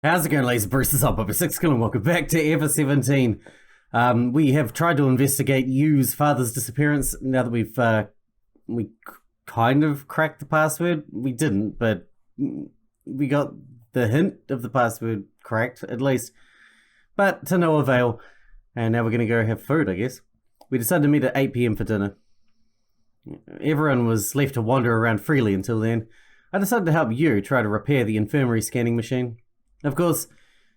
How's it going, ladies and Bruce? This is Sixkilla and welcome back to Ever 17. We have tried to investigate Yu's father's disappearance. Now that we kind of cracked the password. We didn't, but we got the hint of the password cracked, at least. But to no avail. And now we're going to go have food, I guess. We decided to meet at 8 PM for dinner. Everyone was left to wander around freely until then. I decided to help Yu try to repair the infirmary scanning machine. Of course, it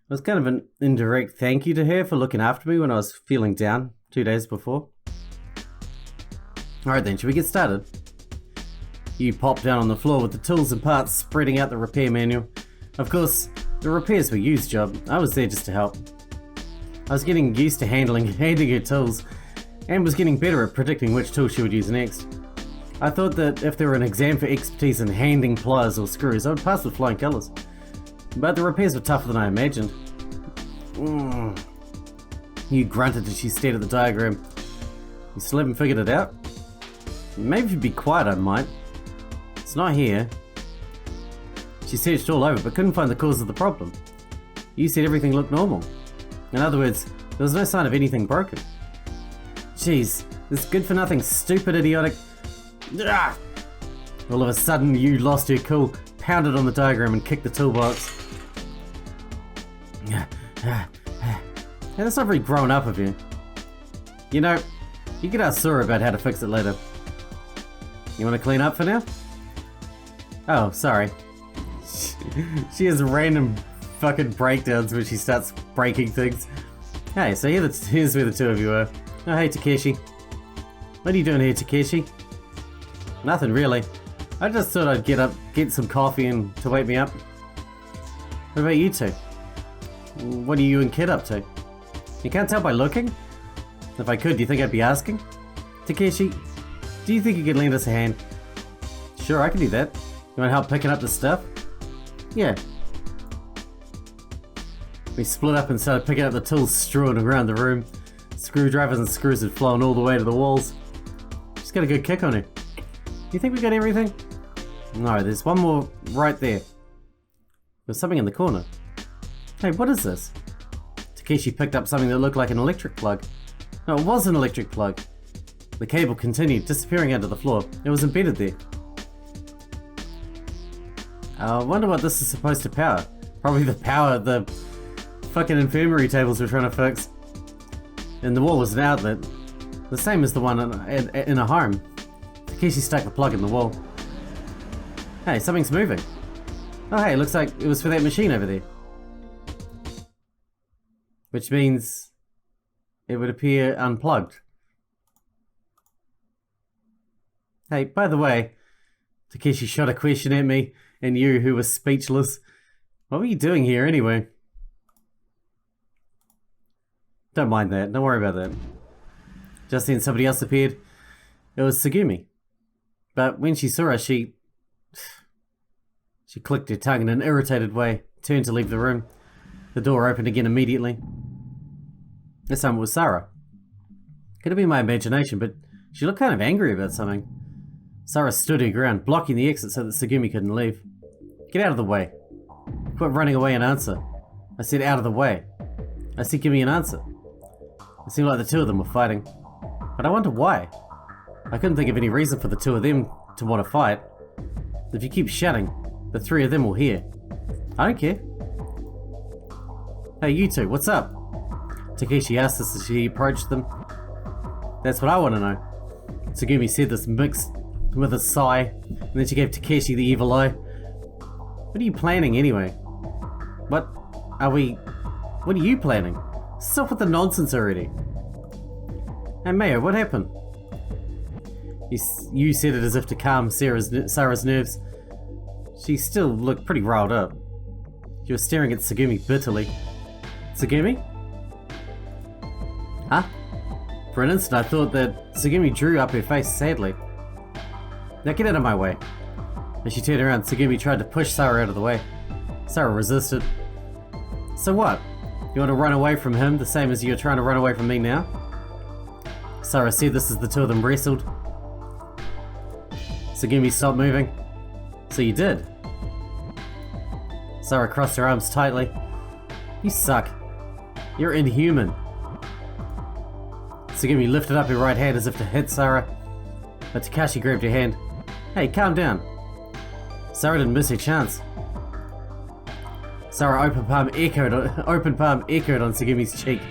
was kind of an indirect thank you to her for looking after me when I was feeling down 2 days before. Alright then, should we get started? You popped down on the floor with the tools and parts spreading out the repair manual. Of course, the repairs were Yu's job. I was there just to help. I was getting used to handing her tools and was getting better at predicting which tool she would use next. I thought that if there were an exam for expertise in handing pliers or screws, I would pass with flying colours. But the repairs were tougher than I imagined. You grunted as she stared at the diagram. You still haven't figured it out? Maybe if you'd be quiet, I might. It's not here. She searched all over but couldn't find the cause of the problem. You said everything looked normal. In other words, there was no sign of anything broken. Jeez, this good-for-nothing, stupid, idiotic... All of a sudden, you lost her cool, pounded on the diagram and kicked the toolbox. That's not very grown up of you. You know, you could ask Sora about how to fix it later. You want to clean up for now? Oh, sorry. She has random fucking breakdowns when she starts breaking things. Hey, so here's where the two of you are. Oh, hey, Takeshi. What are you doing here, Takeshi? Nothing really. I just thought I'd get up, get some coffee and to wake me up. What about you two? What are you and Kid up to? You can't tell by looking? If I could, do you think I'd be asking? Takeshi, do you think you could lend us a hand? Sure, I can do that. You want help picking up the stuff? Yeah. We split up and started picking up the tools strewn around the room. Screwdrivers and screws had flown all the way to the walls. She's got a good kick on her. You think we got everything? No, there's one more right there. There's something in the corner. Hey, what is this? Takeshi picked up something that looked like an electric plug. No, it was an electric plug. The cable continued, disappearing under the floor. It was embedded there. I wonder what this is supposed to power. Probably the power the fucking infirmary tables we're trying to fix. And the wall was an outlet. The same as the one in a home. Takeshi stuck the plug in the wall. Hey, something's moving. Oh hey, looks like it was for that machine over there. Which means it would appear unplugged. Hey, by the way, Takeshi shot a question at me, and you, who was speechless. What were you doing here anyway? Don't mind that, don't worry about that. Just then somebody else appeared. It was Tsugumi. But when she saw us, she clicked her tongue in an irritated way, turned to leave the room. The door opened again immediately. This time it was Sarah. Could have been my imagination, but she looked kind of angry about something. Sarah stood her ground, blocking the exit so that Tsugumi couldn't leave. Get out of the way. Quit running away and answer. I said out of the way. I said give me an answer. It seemed like the two of them were fighting. But I wonder why. I couldn't think of any reason for the two of them to want to fight. If you keep shouting, the three of them will hear. I don't care. Hey, you two, what's up? Takeshi asked us as she approached them. That's what I want to know. Tsugumi said this mixed with a sigh, and then she gave Takeshi the evil eye. What are you planning anyway? What are you planning? Stop with the nonsense already. Hey Mayo, what happened? You said it as if to calm Sarah's nerves. She still looked pretty riled up. She was staring at Tsugumi bitterly. Tsugumi? Huh? For an instant I thought that Tsugumi drew up her face sadly. Now get out of my way. As she turned around, Tsugumi tried to push Sarah out of the way. Sarah resisted. So what? You want to run away from him the same as you're trying to run away from me now? Sarah said this as the two of them wrestled. Tsugumi stopped moving. So you did? Sarah crossed her arms tightly. You suck. You're inhuman. Tsugumi lifted up her right hand as if to hit Sarah, but Takeshi grabbed her hand. Hey, calm down. Sarah didn't miss her chance. Sarah open palm echoed on Tsugumi's cheek.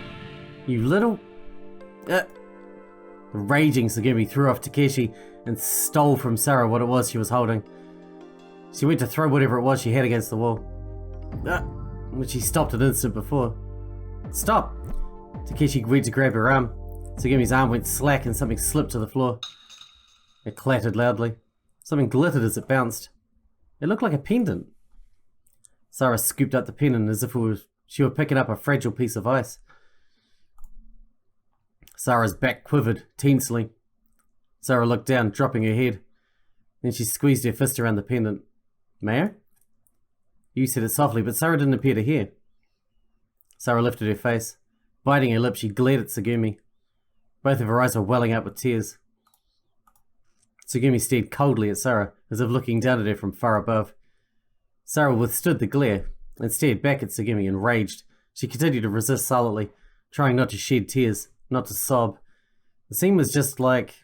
You little... The raging Tsugumi threw off Takeshi and stole from Sarah what it was she was holding. She went to throw whatever it was she had against the wall. But she stopped an instant before. Stop! Takeshi went to grab her arm. Tsugumi's arm went slack and something slipped to the floor. It clattered loudly. Something glittered as it bounced. It looked like a pendant. Sarah scooped up the pendant as if she were picking up a fragile piece of ice. Sarah's back quivered tensely. Sarah looked down, dropping her head. Then she squeezed her fist around the pendant. May I? You said it softly, but Sarah didn't appear to hear. Sarah lifted her face. Biting her lip, she glared at Tsugumi. Both of her eyes were welling up with tears. Tsugumi stared coldly at Sarah, as if looking down at her from far above. Sarah withstood the glare, and stared back at Tsugumi, enraged. She continued to resist silently, trying not to shed tears, not to sob. The scene was just like...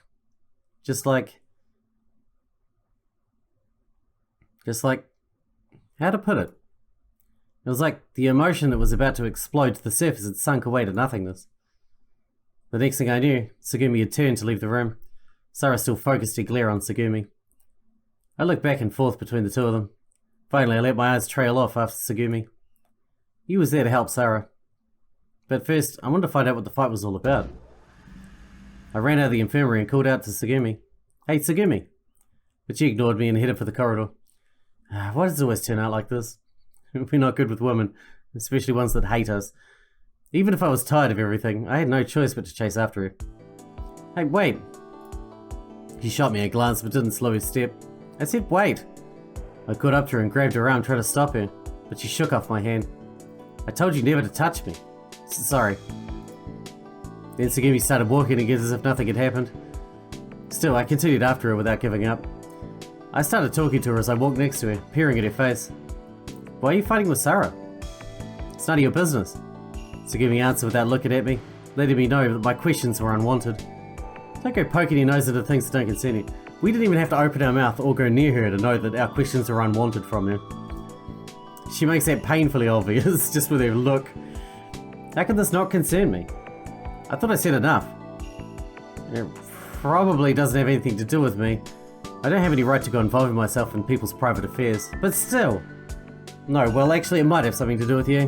how to put it? It was like the emotion that was about to explode to the surface had sunk away to nothingness. The next thing I knew, Tsugumi had turned to leave the room. Sarah still focused her glare on Tsugumi. I looked back and forth between the two of them. Finally, I let my eyes trail off after Tsugumi. He was there to help Sarah. But first, I wanted to find out what the fight was all about. I ran out of the infirmary and called out to Tsugumi. Hey, Tsugumi! But she ignored me and headed for the corridor. Why does it always turn out like this? We're not good with women, especially ones that hate us. Even if I was tired of everything, I had no choice but to chase after her. Hey, wait! She shot me a glance but didn't slow her step. I said wait! I caught up to her and grabbed her arm trying to stop her, but she shook off my hand. I told you never to touch me. Sorry. Then Tsugumi started walking again as if nothing had happened. Still, I continued after her without giving up. I started talking to her as I walked next to her, peering at her face. Why are you fighting with Sarah? It's none of your business. Tsugumi answered without looking at me, letting me know that my questions were unwanted. Don't go poking your nose into things that don't concern you. We didn't even have to open our mouth or go near her to know that our questions are unwanted from her. She makes that painfully obvious, just with her look. How can this not concern me? I thought I said enough. It probably doesn't have anything to do with me. I don't have any right to go involving myself in people's private affairs, but still. No, well actually it might have something to do with you.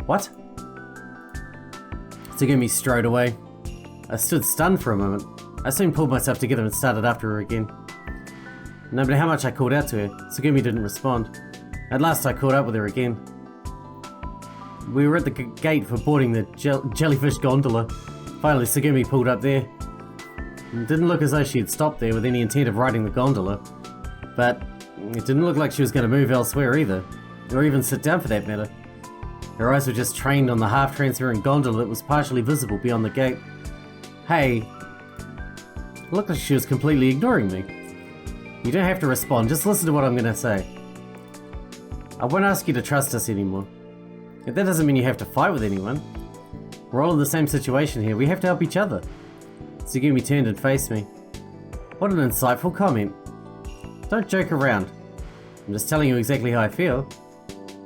What? Tsugumi strode away. I stood stunned for a moment. I soon pulled myself together and started after her again. No matter how much I called out to her, Tsugumi didn't respond. At last I caught up with her again. We were at the gate for boarding the jellyfish gondola. Finally Tsugumi pulled up there. It didn't look as though she had stopped there with any intent of riding the gondola, but it didn't look like she was going to move elsewhere either, or even sit down for that matter. Her eyes were just trained on the half-transparent gondola that was partially visible beyond the gate. Hey, it looked like she was completely ignoring me. You don't have to respond, just listen to what I'm going to say. I won't ask you to trust us anymore. If that doesn't mean you have to fight with anyone. We're all in the same situation here, we have to help each other. Tsugumi turned and faced me. What an insightful comment. Don't joke around. I'm just telling you exactly how I feel.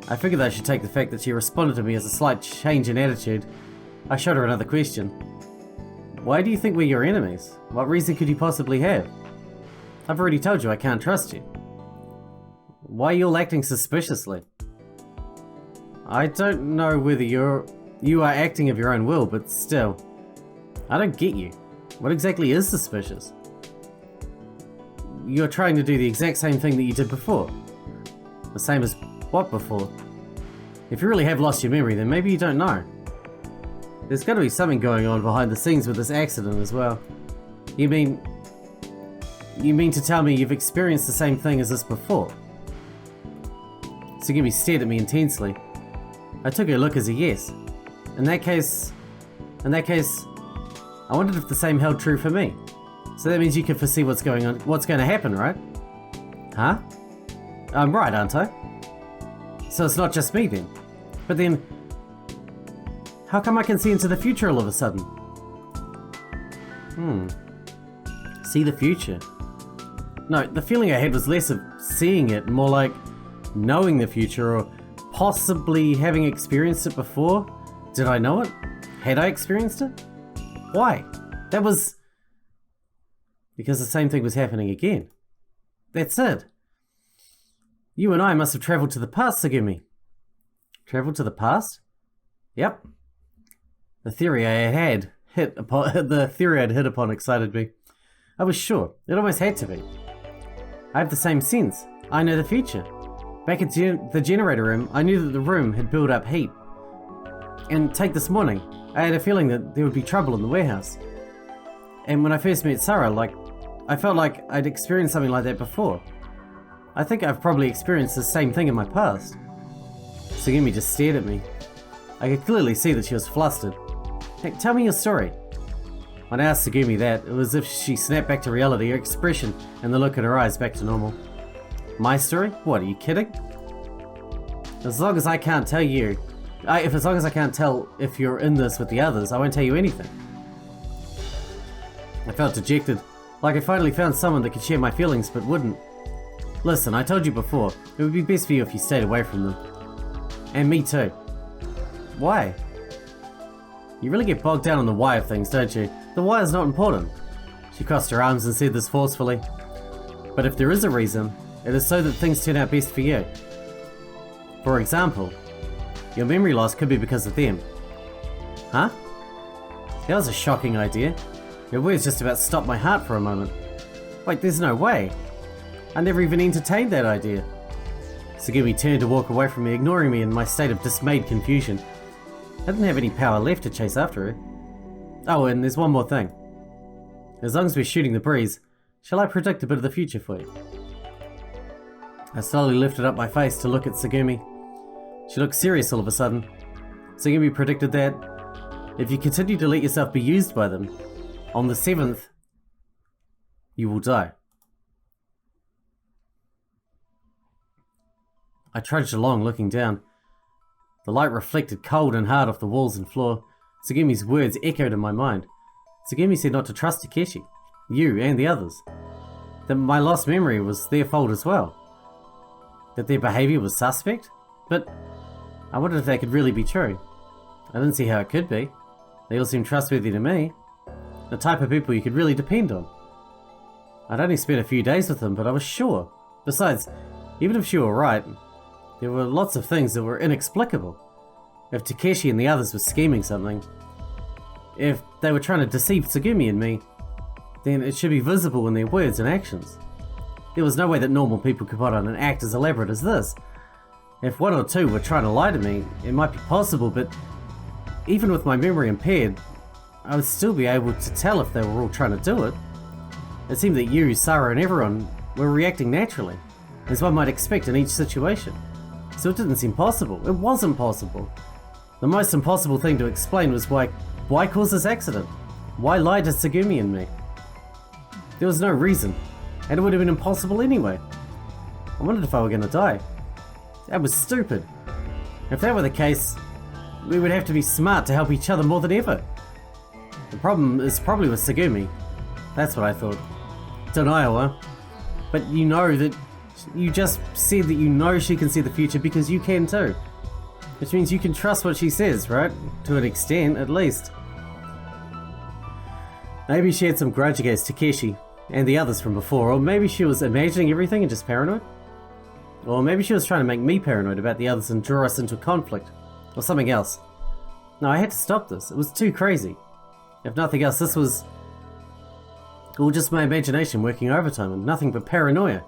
I figured I should take the fact that she responded to me as a slight change in attitude. I shot her another question. Why do you think we're your enemies? What reason could you possibly have? I've already told you I can't trust you. Why are you all acting suspiciously? I don't know whether you are acting of your own will, but still. I don't get you. What exactly is suspicious? You're trying to do the exact same thing that you did before. The same as what before? If you really have lost your memory, then maybe you don't know. There's got to be something going on behind the scenes with this accident as well. You mean to tell me you've experienced the same thing as this before? Tsugumi stared at me intensely. I took her look as a yes. In that case, I wondered if the same held true for me. So that means you can foresee what's going to happen, right? Huh? I'm right, aren't I? So it's not just me then. But then, How come I can see into the future all of a sudden? See the future? No, the feeling I had was less of seeing it, more like knowing the future or possibly having experienced it before. Did I know it? Had I experienced it? Why? That was... because the same thing was happening again. That's it. You and I must have travelled to the past, Tsugumi. Travelled to the past? Yep. The theory I'd hit upon excited me. I was sure. It almost had to be. I have the same sense. I know the future. Back at the generator room, I knew that the room had built up heat. And take this morning, I had a feeling that there would be trouble in the warehouse. And when I first met Sarah, I felt like I'd experienced something like that before. I think I've probably experienced the same thing in my past. Tsugumi just stared at me. I could clearly see that she was flustered. Hey, tell me your story. When I asked Tsugumi that, it was as if she snapped back to reality, her expression and the look in her eyes back to normal. My story? What, are you kidding? As long as I can't tell you... as long as I can't tell if you're in this with the others, I won't tell you anything. I felt dejected, like I finally found someone that could share my feelings but wouldn't. Listen, I told you before, it would be best for you if you stayed away from them. And me too. Why? You really get bogged down on the why of things, don't you? The why is not important. She crossed her arms and said this forcefully. But if there is a reason, it is so that things turn out best for you. For example, your memory loss could be because of them. Huh? That was a shocking idea. Your words just about stopped my heart for a moment. Wait, there's no way. I never even entertained that idea. Tsugumi turned to walk away from me, ignoring me in my state of dismayed confusion. I didn't have any power left to chase after her. Oh, and there's one more thing. As long as we're shooting the breeze, shall I predict a bit of the future for you? I slowly lifted up my face to look at Tsugumi. She looked serious all of a sudden. Tsugumi predicted that if you continue to let yourself be used by them, on the 7th, you will die. I trudged along, looking down. The light reflected cold and hard off the walls and floor. Tsugumi's words echoed in my mind. Tsugumi said not to trust Takeshi, you and the others. That my lost memory was their fault as well. That their behaviour was suspect? But I wondered if that could really be true. I didn't see how it could be. They all seemed trustworthy to me. The type of people you could really depend on. I'd only spent a few days with them, but I was sure. Besides, even if she were right, there were lots of things that were inexplicable. If Takeshi and the others were scheming something, if they were trying to deceive Tsugumi and me, then it should be visible in their words and actions. There was no way that normal people could put on an act as elaborate as this. If one or two were trying to lie to me, it might be possible, but even with my memory impaired, I would still be able to tell if they were all trying to do it. It seemed that you, Sarah, and everyone were reacting naturally, as one might expect in each situation. So it didn't seem possible. It wasn't possible. The most impossible thing to explain was why cause this accident? Why lie to Tsugumi and me? There was no reason, and it would have been impossible anyway. I wondered if I were going to die. That was stupid. If that were the case, we would have to be smart to help each other more than ever. The problem is probably with Tsugumi. That's what I thought. Denial, huh? But you know that... You just said that you know she can see the future because you can too. Which means you can trust what she says, right? To an extent, at least. Maybe she had some grudge against Takeshi and the others from before, or maybe she was imagining everything and just paranoid. Or maybe she was trying to make me paranoid about the others and draw us into conflict. Or something else. No, I had to stop this. It was too crazy. If nothing else, this was all just my imagination working overtime and nothing but paranoia.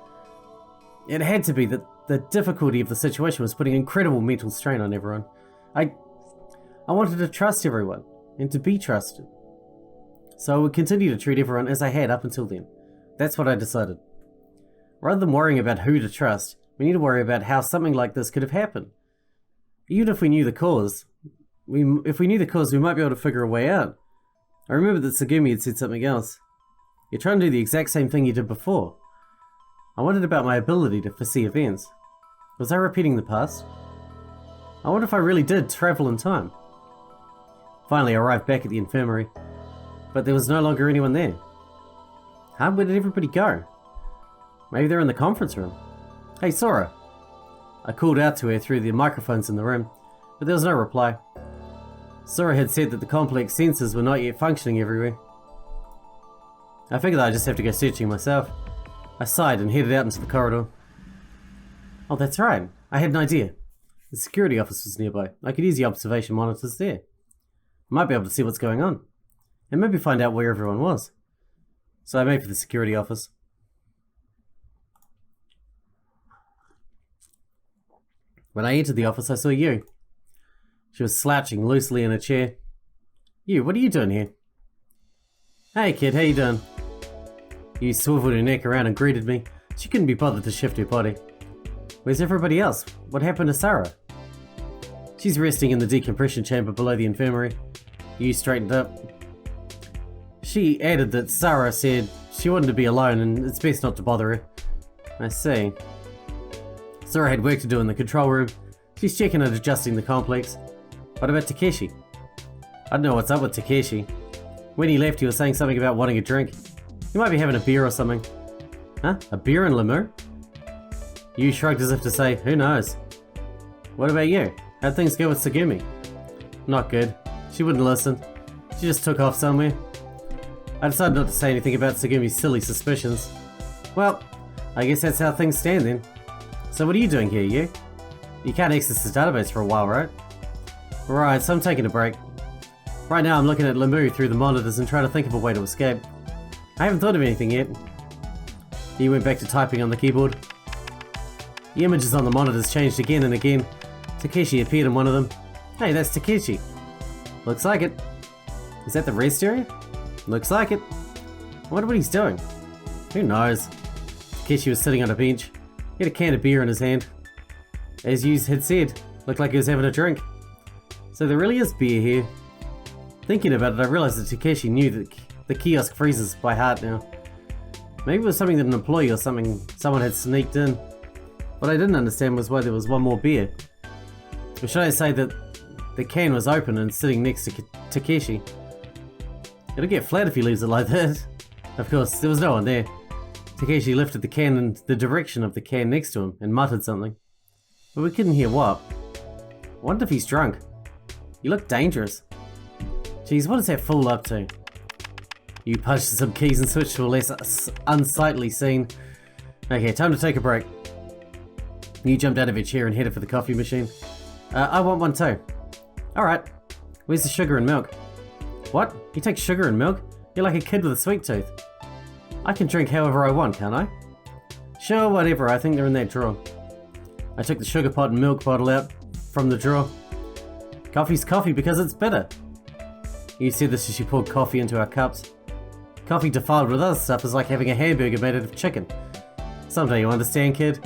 It had to be that the difficulty of the situation was putting incredible mental strain on everyone. I wanted to trust everyone, and to be trusted. So I would continue to treat everyone as I had up until then. That's what I decided. Rather than worrying about who to trust, we need to worry about how something like this could have happened. Even if we knew the cause, we might be able to figure a way out. I remember that Tsugumi had said something else. You're trying to do the exact same thing you did before. I wondered about my ability to foresee events. Was I repeating the past? I wonder if I really did travel in time. finally arrived back at the infirmary, but there was no longer anyone there. Huh? Where did everybody go? Maybe they're in the conference room. Hey, Sora. I called out to her through the microphones in the room, but there was no reply. Sora had said that the complex sensors were not yet functioning everywhere. I figured I'd just have to go searching myself. I sighed and headed out into the corridor. Oh, that's right. I had an idea. The security office was nearby. I could use the observation monitors there. I might be able to see what's going on, and maybe find out where everyone was. So I made for the security office. When I entered the office, I saw you. She was slouching loosely in a chair. You, what are you doing here? Hey kid, how you doing? You swiveled her neck around and greeted me. She couldn't be bothered to shift her body. Where's everybody else? What happened to Sarah? She's resting in the decompression chamber below the infirmary. You straightened up. She added that Sarah said she wanted to be alone and it's best not to bother her. I see. Sarah had work to do in the control room. She's checking and adjusting the complex. What about Takeshi? I don't know what's up with Takeshi. When he left, he was saying something about wanting a drink. He might be having a beer or something. Huh? A beer in Lamu? You shrugged as if to say, who knows? What about you? How'd things go with Tsugumi? Not good. She wouldn't listen. She just took off somewhere. I decided not to say anything about Tsugumi's silly suspicions. Well, I guess that's how things stand then. So what are you doing here, you? You can't access the database for a while, right? Right, so I'm taking a break. Right now I'm looking at Lamu through the monitors and trying to think of a way to escape. I haven't thought of anything yet. He went back to typing on the keyboard. The images on the monitors changed again and again. Takeshi appeared in one of them. Hey, that's Takeshi. Looks like it. Is that the rest area? Looks like it. I wonder what he's doing. Who knows? Takeshi was sitting on a bench. He had a can of beer in his hand. As you had said, looked like he was having a drink. So there really is beer here. Thinking about it, I realized that Takeshi knew that the kiosk freezes by heart now. Maybe it was something that an employee or someone had sneaked in. What I didn't understand was why there was one more beer. Or should I say that the can was open and sitting next to Takeshi? It'll get flat if he leaves it like that. Of course, there was no one there. Takeshi lifted the can in the direction of the can next to him and muttered something. But we couldn't hear what. I wonder if he's drunk. You look dangerous. Geez, what is that fool up to? You punched some keys and switched to a less unsightly scene. Okay, time to take a break. You jumped out of your chair and headed for the coffee machine. I want one too. Alright. Where's the sugar and milk? What? You take sugar and milk? You're like a kid with a sweet tooth. I can drink however I want, can't I? Sure, whatever. I think they're in that drawer. I took the sugar pot and milk bottle out from the drawer. Coffee's coffee because it's bitter. You said this as you poured coffee into our cups. Coffee defiled with other stuff is like having a hamburger made out of chicken. Someday you'll understand, kid.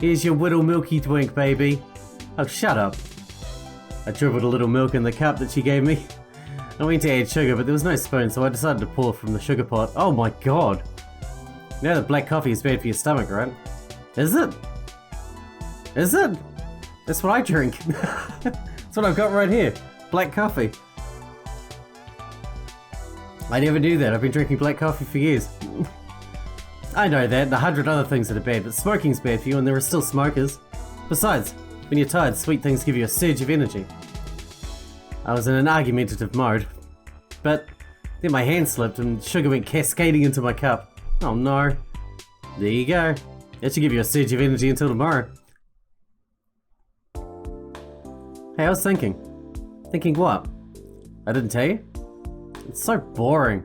Here's your little milky twink, baby. Oh, shut up. I dribbled a little milk in the cup that she gave me. I went to add sugar, but there was no spoon, so I decided to pour from the sugar pot. Oh my god. Now that black coffee is bad for your stomach, right? Is it? Is it? That's what I drink. That's what I've got right here. Black coffee. I never knew that. I've been drinking black coffee for years. I know that, and 100 other things that are bad, but smoking's bad for you and there are still smokers. Besides, when you're tired, sweet things give you a surge of energy. I was in an argumentative mode, but then my hand slipped and sugar went cascading into my cup. Oh no. There you go. That should give you a surge of energy until tomorrow. Hey, I was thinking. Thinking what? I didn't tell you? It's so boring.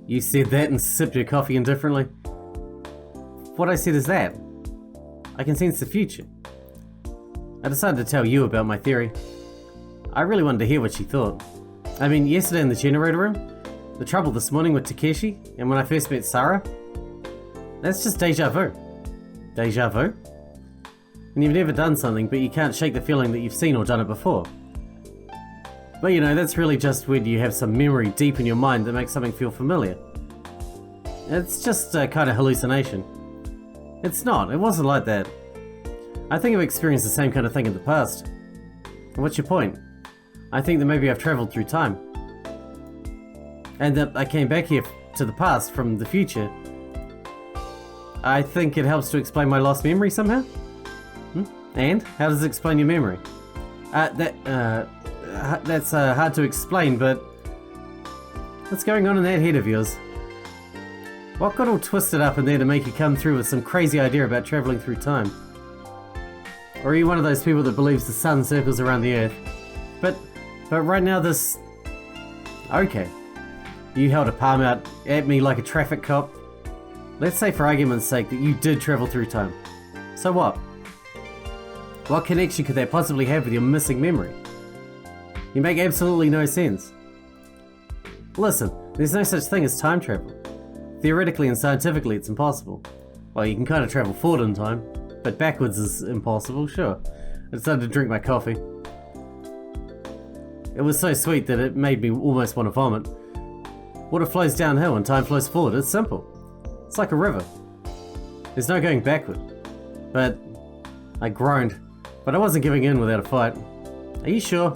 You said that and sipped your coffee indifferently. What I said is that. I can sense the future. I decided to tell you about my theory. I really wanted to hear what she thought. I mean, yesterday in the generator room, the trouble this morning with Takeshi, and when I first met Sarah, that's just deja vu. Deja vu? And you've never done something, but you can't shake the feeling that you've seen or done it before. But you know, that's really just when you have some memory deep in your mind that makes something feel familiar. It's just a kind of hallucination. It's not, it wasn't like that. I think I've experienced the same kind of thing in the past. And what's your point? I think that maybe I've traveled through time. And that I came back here to the past from the future. I think it helps to explain my lost memory somehow. And? How does it explain your memory? That's hard to explain, but... What's going on in that head of yours? What got all twisted up in there to make you come through with some crazy idea about travelling through time? Or are you one of those people that believes the sun circles around the earth? But right now this... Okay. You held a palm out at me like a traffic cop. Let's say for argument's sake that you did travel through time. So what? What connection could that possibly have with your missing memory? You make absolutely no sense. Listen, there's no such thing as time travel. Theoretically and scientifically it's impossible. Well, you can kind of travel forward in time, but backwards is impossible, sure. I decided to drink my coffee. It was so sweet that it made me almost want to vomit. Water flows downhill and time flows forward, it's simple. It's like a river. There's no going backward. But I groaned, but I wasn't giving in without a fight. Are you sure?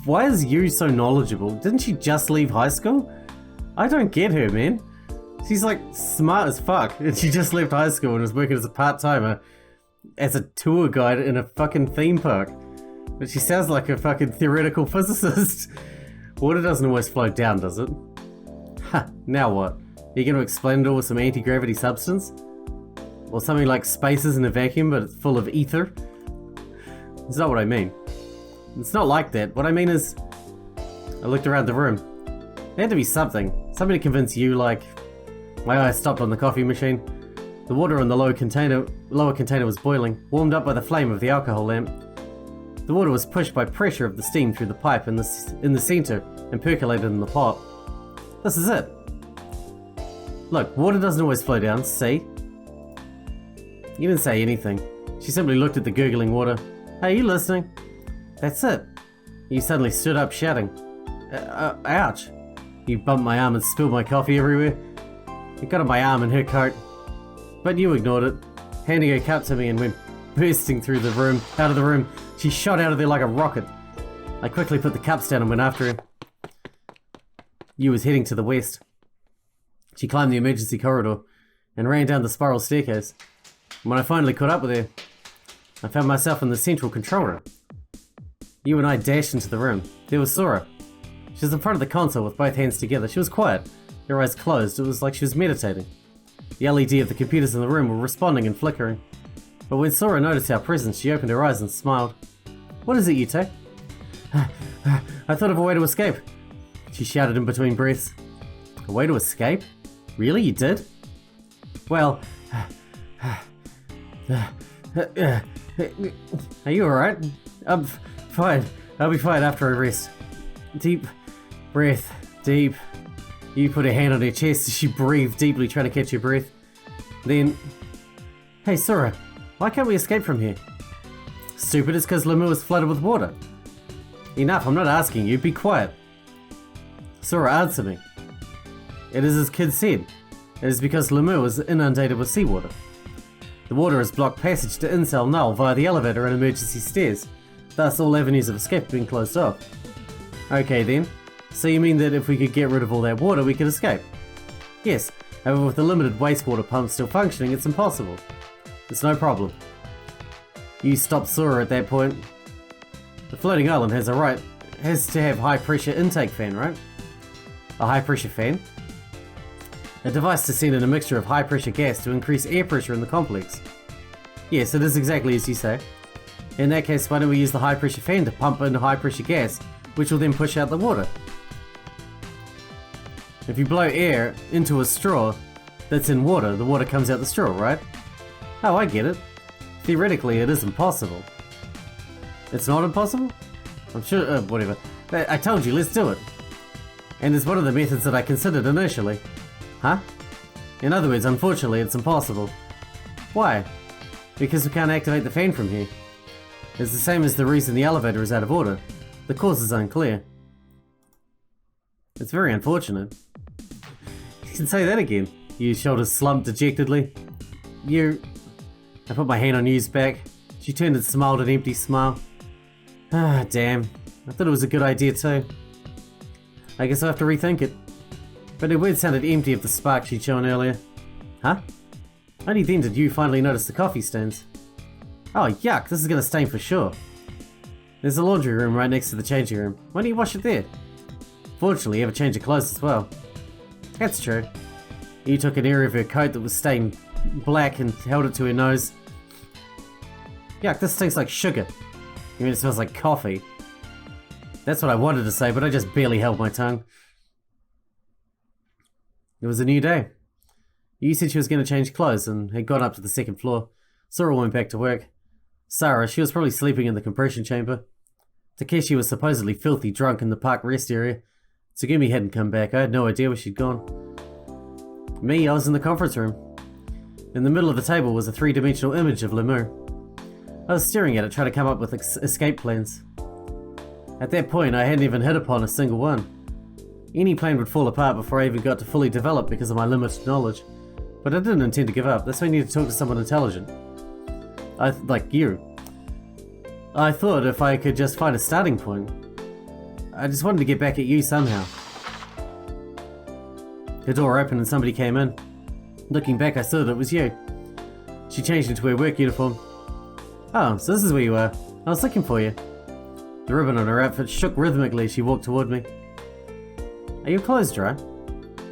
Why is you so knowledgeable? Didn't she just leave high school? I don't get her, man. She's like smart as fuck, and she just left high school and was working as a part-timer as a tour guide in a fucking theme park. But she sounds like a fucking theoretical physicist. Water doesn't always flow down, does it? Ha, now what? Are you going to explain it all with some anti-gravity substance? Or something like space isn't a vacuum, but it's full of ether? That's not what I mean. It's not like that. What I mean is... I looked around the room. There had to be something. Something to convince you, like... My eye stopped on the coffee machine. The water in the lower container was boiling, warmed up by the flame of the alcohol lamp. The water was pushed by pressure of the steam through the pipe in the center and percolated in the pot. This is it. Look, water doesn't always flow down, see? You didn't say anything. She simply looked at the gurgling water. Hey, you listening? That's it. You suddenly stood up shouting. Ouch. You bumped my arm and spilled my coffee everywhere. It got on my arm and her coat. But you ignored it, handing her cup to me and went bursting out of the room. She shot out of there like a rocket. I quickly put the cups down and went after her. You was heading to the west. She climbed the emergency corridor and ran down the spiral staircase. When I finally caught up with her, I found myself in the central control room. You and I dashed into the room. There was Sora. She was in front of the console with both hands together. She was quiet, her eyes closed. It was like she was meditating. The LED of the computers in the room were responding and flickering. But when Sora noticed our presence, she opened her eyes and smiled. What is it, you take? I thought of a way to escape. She shouted in between breaths. A way to escape? Really, you did? Well... Are you alright? I'm fine. I'll be fine after I rest. Deep breath. Deep. You put a hand on her chest as she breathed deeply, trying to catch her breath. Then... Hey, Sora, why can't we escape from here? Stupid, it's because Lamu is flooded with water. Enough, I'm not asking you, be quiet. Sora, answer me. It is as Kid said. It is because Lamu is inundated with seawater. The water has blocked passage to Incel Null via the elevator and emergency stairs. Thus, all avenues of escape have been closed off. Okay then. So you mean that if we could get rid of all that water, we could escape? Yes, however with the limited wastewater pumps still functioning, it's impossible. It's no problem. You stopped Sora at that point. The floating island has to have high pressure intake fan, right? A high pressure fan? A device to send in a mixture of high pressure gas to increase air pressure in the complex. Yes, it is exactly as you say. In that case, why don't we use the high pressure fan to pump in high pressure gas, which will then push out the water? If you blow air into a straw that's in water, the water comes out the straw, right? Oh, I get it. Theoretically, it is impossible. It's not impossible? I'm sure, whatever. I told you, let's do it. And it's one of the methods that I considered initially. Huh? In other words, unfortunately, it's impossible. Why? Because we can't activate the fan from here. It's the same as the reason the elevator is out of order. The cause is unclear. It's very unfortunate. You can say that again. Yu's shoulders slumped dejectedly. I put my hand on Yu's back. She turned and smiled an empty smile. Ah, damn. I thought it was a good idea too. I guess I'll have to rethink it. But her words sounded empty of the spark she'd shown earlier. Huh? Only then did you finally notice the coffee stains. Oh, yuck, this is gonna stain for sure. There's a laundry room right next to the changing room. Why don't you wash it there? Fortunately, you have a change of clothes as well. That's true. You took an area of her coat that was stained black and held it to her nose. Yuck, this stinks like sugar. You mean it smells like coffee? That's what I wanted to say, but I just barely held my tongue. It was a new day. You said she was going to change clothes and had gone up to the second floor. Sora went back to work. Sarah, she was probably sleeping in the compression chamber. Takeshi was supposedly filthy drunk in the park rest area. Tsugumi hadn't come back. I had no idea where she'd gone. Me, I was in the conference room. In the middle of the table was a three-dimensional image of Lemur. I was staring at it, trying to come up with escape plans. At that point, I hadn't even hit upon a single one. Any plan would fall apart before I even got to fully develop because of my limited knowledge. But I didn't intend to give up. That's why I needed to talk to someone intelligent. Like you. I thought if I could just find a starting point. I just wanted to get back at you somehow. The door opened and somebody came in. Looking back, I saw that it was you. She changed into her work uniform. Oh, so this is where you are. I was looking for you. The ribbon on her outfit shook rhythmically as she walked toward me. Are your clothes dry?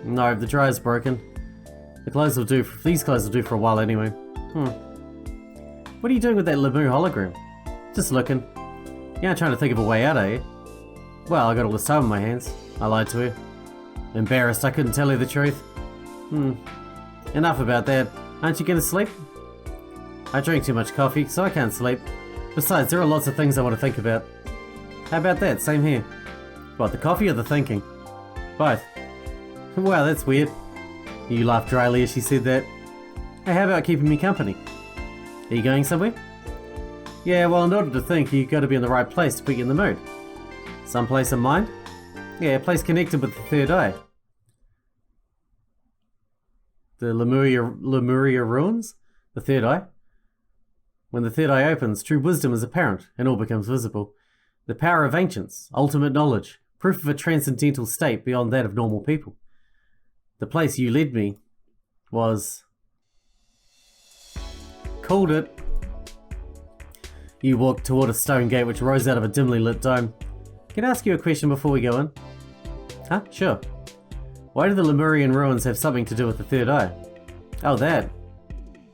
No, the dryer's broken. These clothes will do for a while anyway. What are you doing with that Lemur hologram? Just looking. You aren't trying to think of a way out, are you? Well, I got all this time on my hands. I lied to her. Embarrassed I couldn't tell her the truth. Enough about that. Aren't you gonna sleep? I drink too much coffee, so I can't sleep. Besides, there are lots of things I want to think about. How about that? Same here. What, the coffee or the thinking? Both. Wow, that's weird. You laughed dryly as she said that. Hey, how about keeping me company? Are you going somewhere? Yeah, well, in order to think, you've got to be in the right place to put you in the mood. Some place in mind? Yeah, a place connected with the third eye. The Lemuria ruins? The third eye? When the third eye opens, true wisdom is apparent, and all becomes visible. The power of ancients, ultimate knowledge, proof of a transcendental state beyond that of normal people. The place you led me was... Called it. You walked toward a stone gate which rose out of a dimly lit dome. Can I ask you a question before we go in? Huh? Sure. Why do the Lemurian ruins have something to do with the third eye? Oh, that.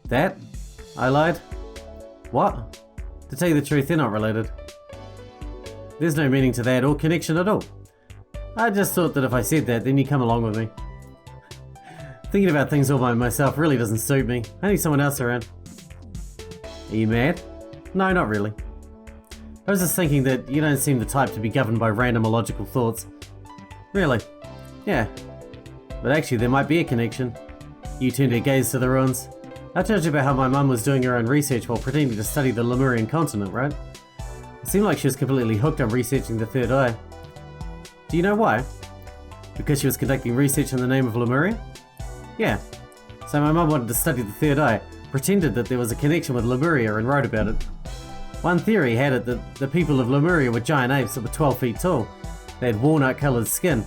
That? I lied. What? To tell you the truth, they're not related. There's no meaning to that or connection at all. I just thought that if I said that, then you'd come along with me. Thinking about things all by myself really doesn't suit me. I need someone else around. Are you mad? No, not really. I was just thinking that you don't seem the type to be governed by random illogical thoughts. Really? Yeah. But actually, there might be a connection. You turned your gaze to the ruins. I told you about how my mum was doing her own research while pretending to study the Lemurian continent, right? It seemed like she was completely hooked on researching the third eye. Do you know why? Because she was conducting research in the name of Lemuria? Yeah. So my mum wanted to study the third eye, pretended that there was a connection with Lemuria and wrote about it. One theory had it that the people of Lemuria were giant apes that were 12 feet tall. They had walnut-coloured skin.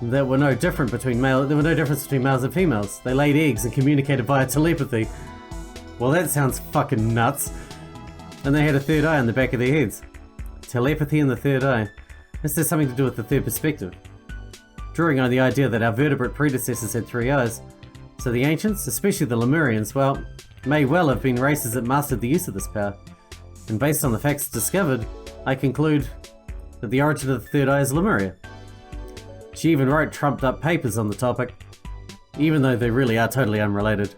There were no difference between males and females. They laid eggs and communicated via telepathy. Well, that sounds fucking nuts. And they had a third eye on the back of their heads. Telepathy in the third eye. This has something to do with the third perspective. Drawing on the idea that our vertebrate predecessors had three eyes. So the ancients, especially the Lemurians, well, may well have been races that mastered the use of this power. And based on the facts discovered, I conclude that the origin of the third eye is Lemuria. She even wrote trumped up papers on the topic, even though they really are totally unrelated.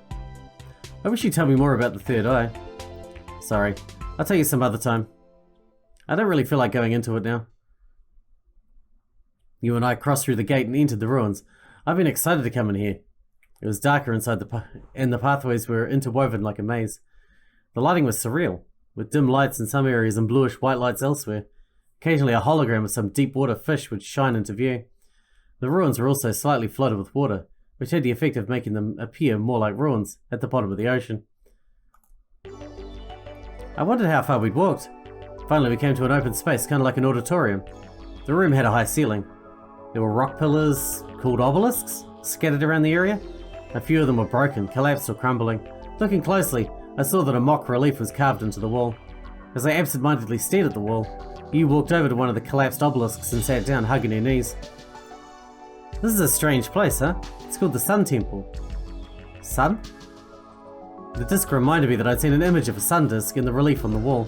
I wish you'd tell me more about the third eye. Sorry, I'll tell you some other time. I don't really feel like going into it now. You and I crossed through the gate and entered the ruins. I've been excited to come in here. It was darker inside and the pathways were interwoven like a maze. The lighting was surreal, with dim lights in some areas and bluish white lights elsewhere. Occasionally a hologram of some deep water fish would shine into view. The ruins were also slightly flooded with water, which had the effect of making them appear more like ruins at the bottom of the ocean. I wondered how far we'd walked. 5 Finally, we came to an open space, kind of like an auditorium. The room had a high ceiling. There were rock pillars, called obelisks, scattered around the area. A few of them were broken, collapsed or crumbling. Looking closely, I saw that a mock relief was carved into the wall. As I absent-mindedly stared at the wall, you walked over to one of the collapsed obelisks and sat down, hugging your knees. This is a strange place, huh? It's called the Sun Temple. Sun? The disc reminded me that I'd seen an image of a sun disk in the relief on the wall.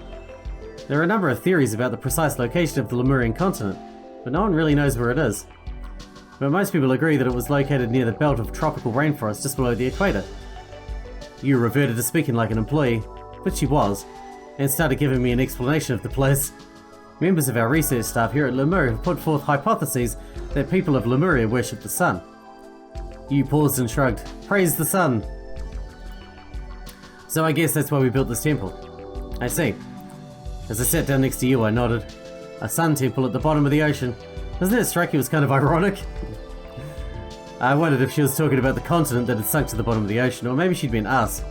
There are a number of theories about the precise location of the Lemurian continent, but no one really knows where it is. But most people agree that it was located near the belt of tropical rainforest just below the equator. You reverted to speaking like an employee, which she was, and started giving me an explanation of the place. Members of our research staff here at Lemuria have put forth hypotheses that people of Lemuria worship the sun. You paused and shrugged. Praise the sun! So I guess that's why we built this temple. I see. As I sat down next to you, I nodded. A sun temple at the bottom of the ocean. Doesn't that strike you as kind of ironic? I wondered if she was talking about the continent that had sunk to the bottom of the ocean, or maybe she'd been us.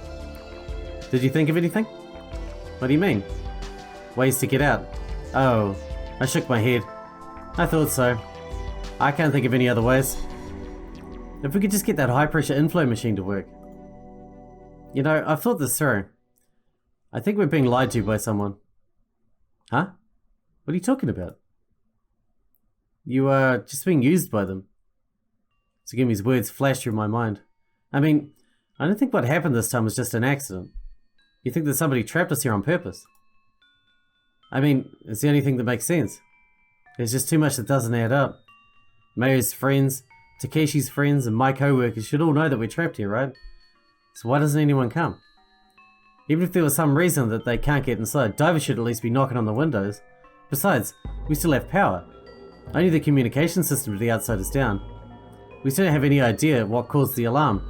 Did you think of anything? What do you mean? Ways to get out? Oh, I shook my head. I thought so. I can't think of any other ways. If we could just get that high-pressure inflow machine to work. You know, I've thought this through. I think we're being lied to by someone. Huh? What are you talking about? You are just being used by them. Tsugumi's words flashed through my mind. I mean, I don't think what happened this time was just an accident. You think that somebody trapped us here on purpose? I mean, it's the only thing that makes sense. There's just too much that doesn't add up. Mayo's friends, Takeshi's friends, and my co-workers should all know that we're trapped here, right? So why doesn't anyone come? Even if there was some reason that they can't get inside, divers should at least be knocking on the windows. Besides, we still have power. Only the communication system to the outside is down. We still don't have any idea what caused the alarm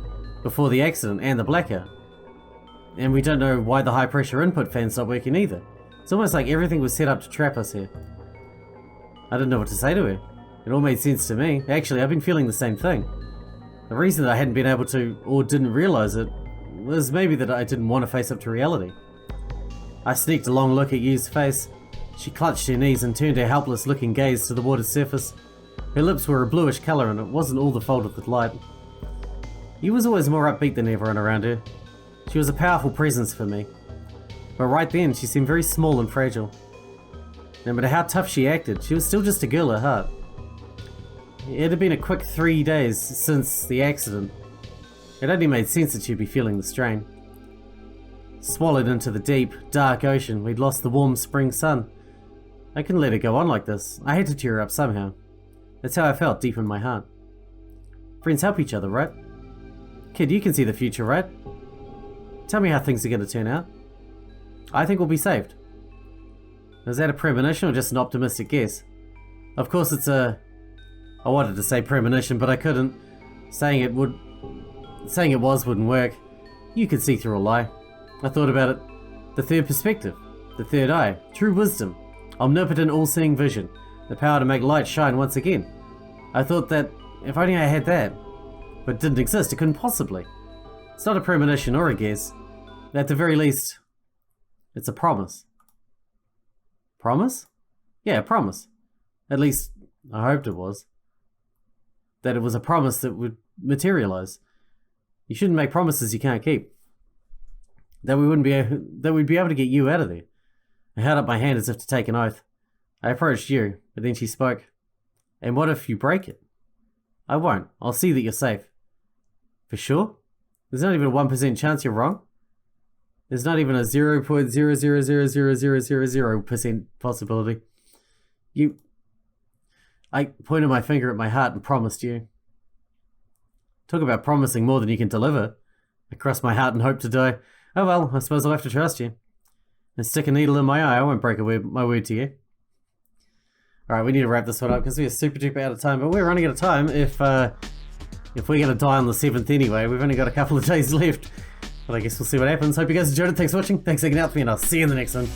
before the accident and the blackout. And we don't know why the high pressure input fan's stopped working either. It's almost like everything was set up to trap us here. I didn't know what to say to her. It all made sense to me. Actually, I've been feeling the same thing. The reason that I hadn't been able to, or didn't realize it, was maybe that I didn't want to face up to reality. I sneaked a long look at Yu's face. She clutched her knees and turned her helpless looking gaze to the water's surface. Her lips were a bluish colour and it wasn't all the fault of the light. Yu was always more upbeat than everyone around her. She was a powerful presence for me. But right then, she seemed very small and fragile. No matter how tough she acted, she was still just a girl at heart. It had been a quick 3 days since the accident. It only made sense that she'd be feeling the strain. Swallowed into the deep, dark ocean, we'd lost the warm spring sun. I couldn't let her go on like this. I had to cheer her up somehow. That's how I felt deep in my heart. Friends help each other, right? Kid, you can see the future, right? Tell me how things are going to turn out. I think we'll be saved. Is that a premonition or just an optimistic guess? Of course it's a... I wanted to say premonition, but I couldn't. Saying it was wouldn't work. You could see through a lie. I thought about it. The third perspective. The third eye. True wisdom. Omnipotent all-seeing vision. The power to make light shine once again. I thought that if only I had that. But it didn't exist. It couldn't possibly. It's not a premonition or a guess. At the very least, it's a promise. Promise? Yeah, a promise. At least, I hoped it was. That it was a promise that would materialize. You shouldn't make promises you can't keep. That we'd be able to get you out of there. I held up my hand as if to take an oath. I approached you, but then she spoke. And what if you break it? I won't. I'll see that you're safe. For sure? There's not even a 1% chance you're wrong? There's not even a 0.0000000% possibility. I pointed my finger at my heart and promised you. Talk about promising more than you can deliver. I crossed my heart and hoped to die. Oh well, I suppose I'll have to trust you. And stick a needle in my eye, I won't break my word to you. Alright, we need to wrap this one up because we are super duper out of time, but we're running out of time if we're going to die on the 7th anyway. We've only got a couple of days left. But I guess we'll see what happens. Hope you guys enjoyed it. Thanks for watching. Thanks for hanging out with me, and I'll see you in the next one.